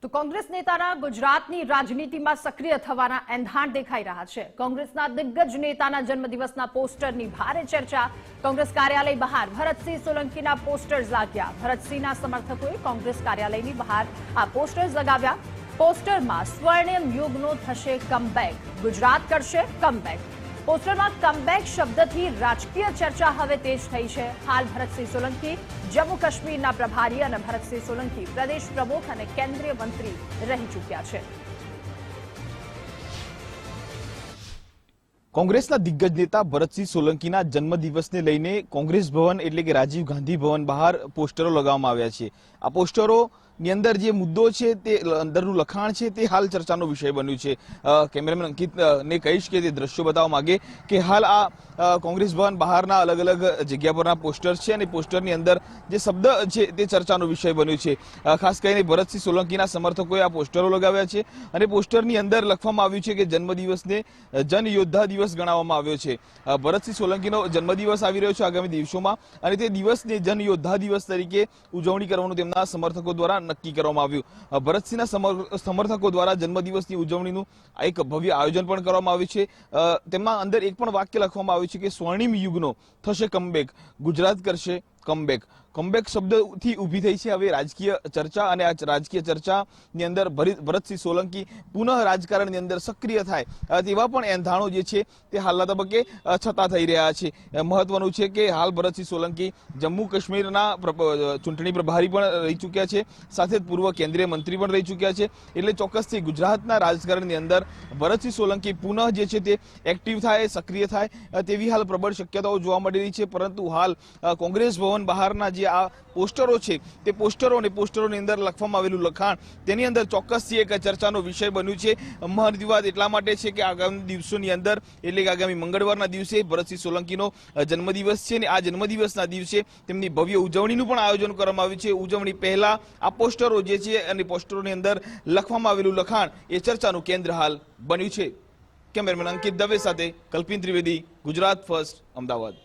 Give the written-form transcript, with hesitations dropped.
તો કોંગ્રેસ નેતાના ગુજરાતની રાજનીતિમાં સક્રિય થવાના એંધાણ દેખાઈ રહ્યા છે। કોંગ્રેસના દિગ્ગજ નેતાના જન્મદિવસના પોસ્ટરની ભારે ચર્ચા। કોંગ્રેસ કાર્યાલય બહાર ભરતસિંહ સોલંકીના પોસ્ટર્સ લાગ્યા। ભરતસિંહના સમર્થકોએ કોંગ્રેસ કાર્યાલયની બહાર આ પોસ્ટર્સ લગાવ્યા। પોસ્ટરમાં સ્વર્ણિમ યુગનો થશે કમબેક, ગુજરાત કરશે કમબેક। પોસ્ટરમાં કમબેક શબ્દથી રાજકીય ચર્ચા હવે તેજ થઈ છે। હાલ ભરતસિંહ સોલંકી જમ્મુ કાશ્મીરના પ્રભારી અને ભરતસિંહ સોલંકી પ્રદેશ પ્રમુખ અને કેન્દ્રીય મંત્રી રહી ચૂક્યા છે। કોંગ્રેસના દિગ્ગજ નેતા ભરતસિંહ સોલંકીના જન્મદિવસને લઈને કોંગ્રેસ ભવન એટલે કે રાજીવ ગાંધી ભવન બહાર પોસ્ટરો લગાવવામાં આવ્યા છે। આ પોસ્ટરોની અંદર જે મુદ્દો છે તે અંદરનું લખાણ છે તે હાલ ચર્ચાનો વિષય બન્યું છે। કેમેરામેન અંકિતને કહીશ કે તે દ્રશ્યો બતાવવા માંગે કે હાલ આ કોંગ્રેસ ભવન બહારના અલગ અલગ જગ્યા પરના પોસ્ટર્સ છે અને પોસ્ટરની અંદર જે શબ્દ છે તે ચર્ચાનો વિષય બન્યું છે। ખાસ કરીને ભરતસિંહ સોલંકીના સમર્થકોએ આ પોસ્ટરો લગાવ્યા છે અને પોસ્ટરની અંદર લખવામાં આવ્યું છે કે જન્મદિવસને જન યોદ્ધા દિવસ ગણાવવામાં આવ્યો છે। ભરતસિંહ સોલંકીનો જન્મદિવસ આવી રહ્યો છે આગામી દિવસોમાં અને તે દિવસને જન યોદ્ધા દિવસ તરીકે ઉજવણી કરવાનું તેમના સમર્થકો દ્વારા નક્કી કરવામાં આવ્યું। ભરતસિંહના સમર્થકો દ્વારા જન્મદિવસની ઉજવણીનું એક ભવ્ય આયોજન પણ કરવામાં આવ્યું છે। તેમાં અંદર એક પણ વાક્ય લખવામાં આવ્યું છે કે સ્વર્ણિમ યુગનો થશે કમબેક, ગુજરાત કરશે કમબેક। કમબેક શબ્દથી ઊભી થઈ છે હવે રાજકીય ચર્ચા અને આ રાજકીય ચર્ચાની અંદર ભરતસિંહ સોલંકી પુનઃ રાજકારણની અંદર સક્રિય થાય તેવા પણ એંધાણો જે છે તે હાલના તબક્કે છતાં થઈ રહ્યા છે। મહત્વનું છે કે હાલ ભરતસિંહ સોલંકી જમ્મુ કાશ્મીરના ચૂંટણી પ્રભારી પણ રહી ચૂક્યા છે, સાથે જ પૂર્વ કેન્દ્રીય મંત્રી પણ રહી ચૂક્યા છે। એટલે ચોક્કસથી ગુજરાતના રાજકારણની અંદર ભરતસિંહ સોલંકી પુનઃ જે છે તે એક્ટિવ થાય, સક્રિય થાય તેવી હાલ પ્રબળ શક્યતાઓ જોવા મળી રહી છે। પરંતુ હાલ કોંગ્રેસ ભવન બહારના જે આ પોસ્ટરો છે તે પોસ્ટરોની અંદર લખવામાં આવેલું લખાણ તેની અંદર ચોક્કસથી એક ચર્ચાનો વિષય બન્યું છે। મહત્વની એટલા માટે છે કે આગામી દિવસોની અંદર એટલે કે આગામી મંગળવારના દિવસે ભરતસિંહ સોલંકીનો જન્મદિવસ છે અને આ જન્મદિવસના દિવસે તેમની ભવ્ય ઉજવણીનું પણ આયોજન કરવામાં આવ્યું છે। ઉજવણી પહેલા આ પોસ્ટરો જે છે અને પોસ્ટરોની અંદર લખવામાં આવેલું લખાણ એ ચર્ચાનું કેન્દ્ર હાલ બન્યું છે। કેમેરામેન અંકિત દવે સાથે કલ્પિન ત્રિવેદી, ગુજરાત ફર્સ્ટ, અમદાવાદ।